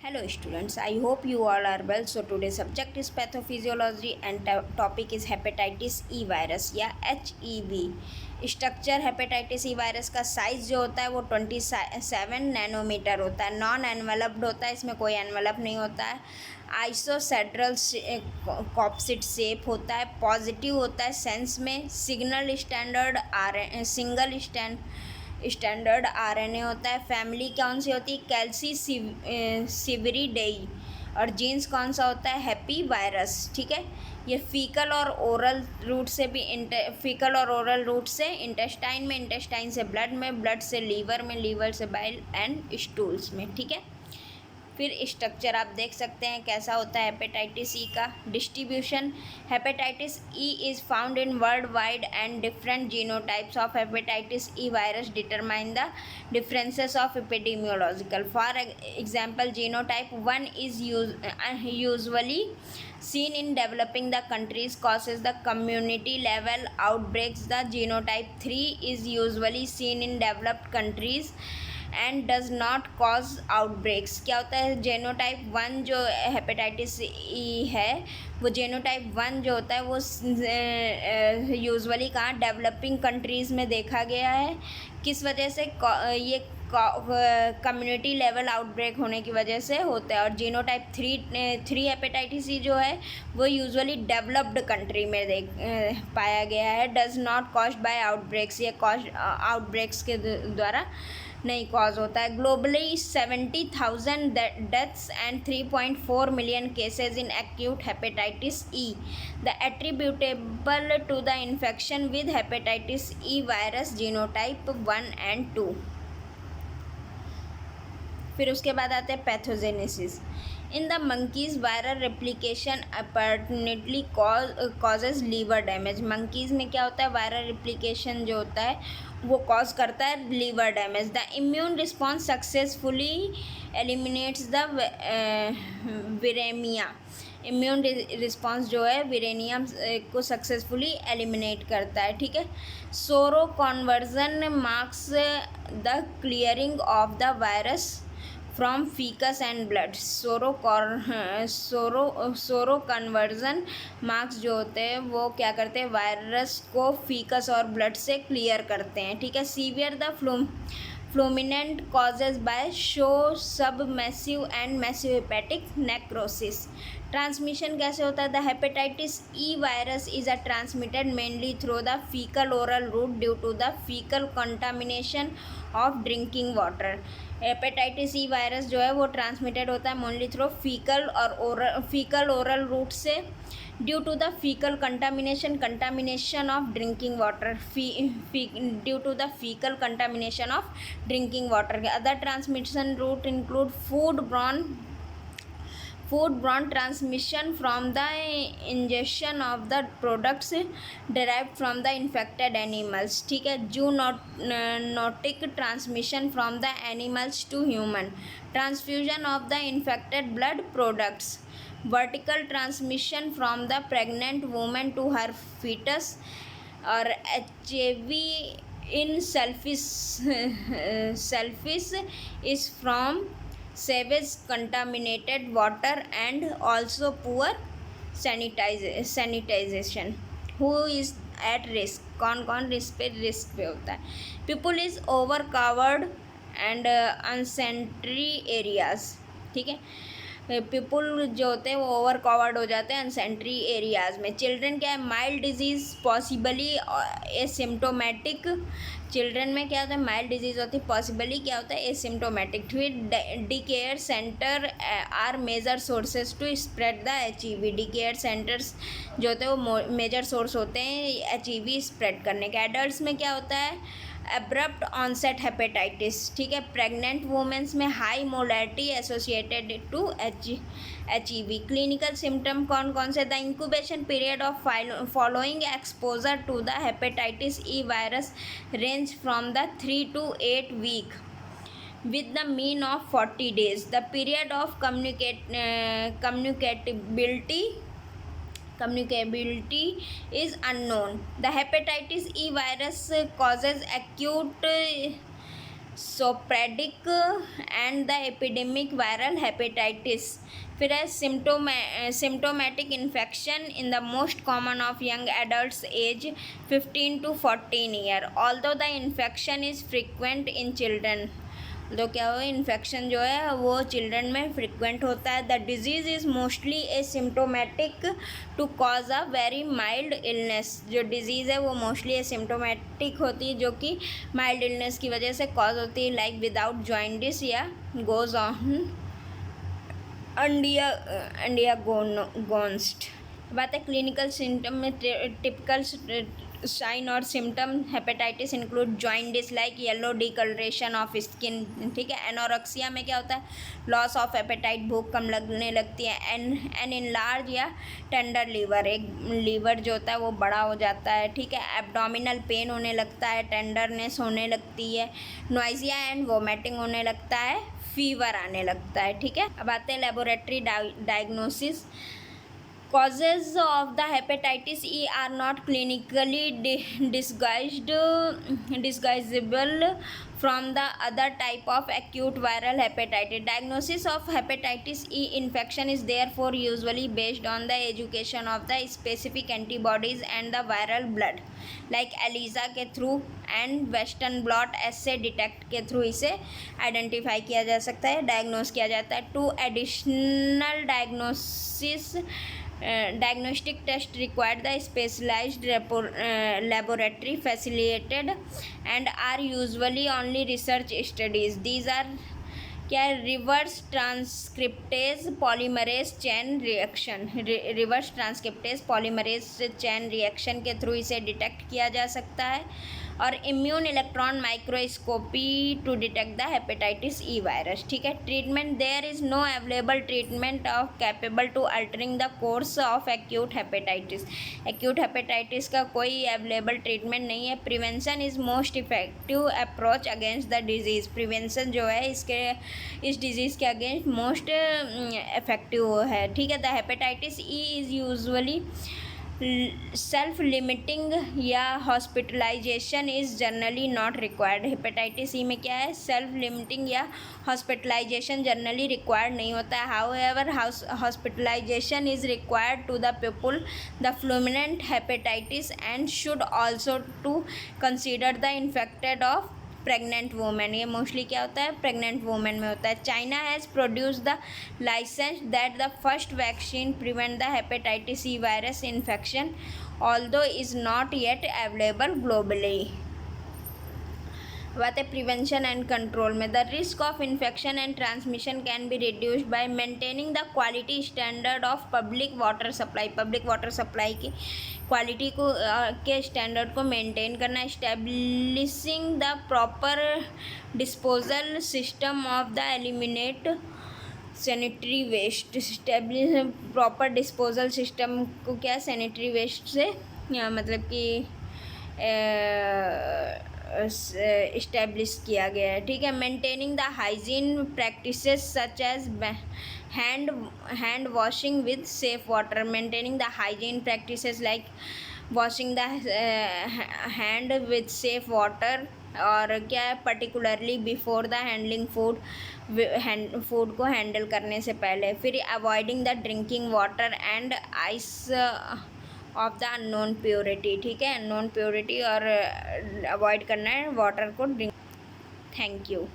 Hello students, I hope you all are well. So today's subject is pathophysiology and topic is hepatitis E virus या HEV. Structure hepatitis E virus का size जो होता है वो 27 nanometre होता है. Non enveloped होता है, इसमें कोई एनवेलप नहीं होता है. आइसोसेड्रल कॉप्सिड शेप होता है. पॉजिटिव होता है सेंस में. Signal standard single standard RNA होता है. फैमिली कौन सी होती है? कैल्सी सिवरिडेई. और जीन्स कौन सा होता है? Happy virus. ठीक है. ये फीकल और ओरल रूट से भी इंटेस्टाइन में, इंटेस्टाइन से ब्लड में, ब्लड से लीवर में, लीवर से बाइल एंड स्टूल्स में. ठीक है. फिर स्ट्रक्चर आप देख सकते हैं कैसा होता है हेपेटाइटिस ई का. Distribution. Hepatitis E is found in world wide and different genotypes of hepatitis E virus determine the differences of epidemiological. For example, genotype 1 is usually seen in developing the countries, causes the community level outbreaks. The genotype 3 is usually seen in developed countries and does not cause outbreaks. क्या होता है? Genotype 1 जो hepatitis E है, वो genotype 1 जो होता है वो यूजुअली कहाँ? डेवलपिंग कंट्रीज़ में देखा गया है. किस वजह से? ये कम्युनिटी लेवल आउटब्रेक होने की वजह से होता है. और जीनोटाइप 3 हेपेटाइटिस ई जो है वो यूजुअली डेवलप्ड कंट्री में पाया गया है. Does not cause by outbreaks. ये कॉज आउटब्रेक्स के द्वारा नहीं कॉज होता है. Globally 70,000 deaths and 3.4 million cases in acute hepatitis E. The attributable to the infection with hepatitis E virus genotype 1 and 2. फिर उसके बाद आते हैं pathogenesis. In the monkeys viral replication opportunely causes liver damage. Monkeys में क्या होता है? Viral replication जो होता है वो कॉज करता है liver damage. The immune response successfully eliminates the viremia. Immune response जो है विरेनियम को सक्सेसफुली एलिमिनेट करता है. ठीक है. Sero conversion marks the clearing of the virus from faeces and blood. Sero conversion marks जो होते हैं वो क्या करते हैं? वायरस को फीकस और ब्लड से क्लियर करते हैं. ठीक है. Severe the fulminant causes by show sub massive and massive hepatic necrosis. Transmission कैसे होता है? The hepatitis E virus is a transmitted mainly through the faecal oral route due to the faecal contamination of drinking water. Hepatitis E virus जो है वो transmitted होता है mainly through faecal oral route से due to the faecal contamination of drinking water. Due to the faecal contamination of drinking water. Other transmission route include foodborne transmission from the ingestion of the products derived from the infected animals. ठीक है. zoonotic transmission from the animals to human. Transfusion of the infected blood products. Vertical transmission from the pregnant woman to her fetus. और HIV in selfish is from sewage contaminated water and also poor sanitization. Who is at risk? कौन कौन risk पे होता है? People is over covered and unsanitary areas. ठीक है. People जो होते हैं वो ओवर कवर्ड हो जाते हैं अनसेंट्री एरियाज़ में. चिल्ड्रन क्या है? Mild disease possibly asymptomatic. Children में क्या होता है? माइल्ड डिजीज़ होती है. पॉसिबली क्या होता है? एसिम्टोमेटिक. फिर day care centre are major sources to spread the HIV. Day care centres जो होते हैं वो मेजर सोर्स होते हैं HIV स्प्रेड करने के. एडल्ट्स में क्या होता है? Abrupt onset hepatitis. ठीक है. प्रेग्नेंट वुमेन्स में high mortality associated to HIV. Clinical symptom कौन कौन से? The incubation period of following exposure to the hepatitis E virus range from the 3 to 8 week with the mean of 40 days. The period of communicability is unknown. The hepatitis E virus causes acute sporadic and the epidemic viral hepatitis. फिर है symptomatic infection in the most common of young adults age 15 to 14 year, although the infection is frequent in children. तो क्या हो, infection जो है वो children में frequent होता है। The disease is mostly asymptomatic to cause a very mild illness. जो डिजीज़ है वो मोस्टली एसिम्टोमेटिक होती है, जो कि माइल्ड इलनेस की वजह से कॉज होती है, लाइक विदाउट जॉइंटिस या गोज ऑन अंडिया गोन्स्ट। बात है क्लिनिकल सिम्टम में, टिपिकल साइन और symptom hepatitis include jaundice like yellow discoloration of skin, ठीक है। एनोरेक्सिया में क्या होता है, लॉस ऑफ एपेटाइट, भूख कम लगने लगती है। एन इनलार्ज या टेंडर लीवर, एक लीवर जो होता है वो बड़ा हो जाता है, ठीक है। एब्डोमिनल पेन होने लगता है, टेंडरनेस होने लगती है, नॉइजिया एंड वोमिटिंग होने लगता है, फीवर आने लगता है, ठीक है। अब आते हैं laboratory diagnosis. Causes of the hepatitis E are not clinically disguisable from the other type of acute viral hepatitis. Diagnosis of hepatitis E infection is therefore usually based on the education of the specific antibodies and the viral blood, like ELISA के through and western blot ऐसे detect के through इसे identify किया जा सकता है, diagnose किया जाता है। Two additional diagnostic test required the specialized laboratory facilitated and are usually only research studies. These are क्या है, reverse transcriptase polymerase chain reaction. Reverse transcriptase polymerase chain reaction के थ्रू इसे डिटेक्ट किया जा सकता है, और immune electron microscopy to detect the hepatitis E virus, ठीक है। Treatment, there is no available treatment of capable to altering the course of acute hepatitis. Acute hepatitis का कोई अवेलेबल ट्रीटमेंट नहीं है। Prevention is most effective approach against the disease. Prevention जो है इस disease के अगेंस्ट मोस्ट इफेक्टिव है, ठीक है। The hepatitis E is usually self limiting या hospitalisation is generally not required. Hepatitis E में क्या है, सेल्फ लिमिटिंग या हॉस्पिटलाइजेशन जनरली रिक्वायर्ड नहीं होता है। However hospitalisation is required to the people the fulminant hepatitis and should also to consider the infected of pregnant women. ये mostly क्या होता है, प्रेग्नेंट वूमेन में होता है। China has produce the licence that the first vaccine prevent the hepatitis E virus infection although is not yet available globally. बात है prevention and control में, the risk of infection and transmission can be reduced by maintaining the quality standard of public water supply. Public water supply की quality को के standard को maintain करना, establishing the proper disposal system of the eliminate sanitary waste. Establish proper disposal system को क्या, sanitary waste से मतलब कि इस्टेब्लिश किया गया है, ठीक है। Maintaining the hygiene practices such as hand washing with safe water. Maintaining the hygiene practices like washing the hand with safe water, और क्या है, particularly before the handling food को हैंडल करने से पहले। फिर avoiding the drinking water and ice of the unknown purity, ठीक है। अननोन प्योरिटी और अवॉइड करना है वाटर को ड्रिंक। Thank you.